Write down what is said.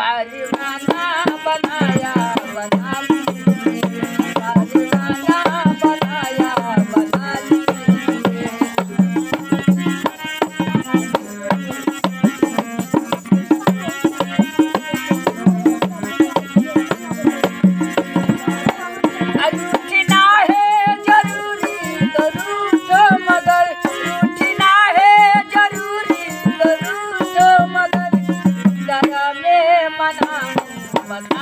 दीवाना बनाया बना दीवाना बनाया बना रूठना है जरूरी तो रूठो मगर रूठना है जरूरी तो रूठो मगर दया में मना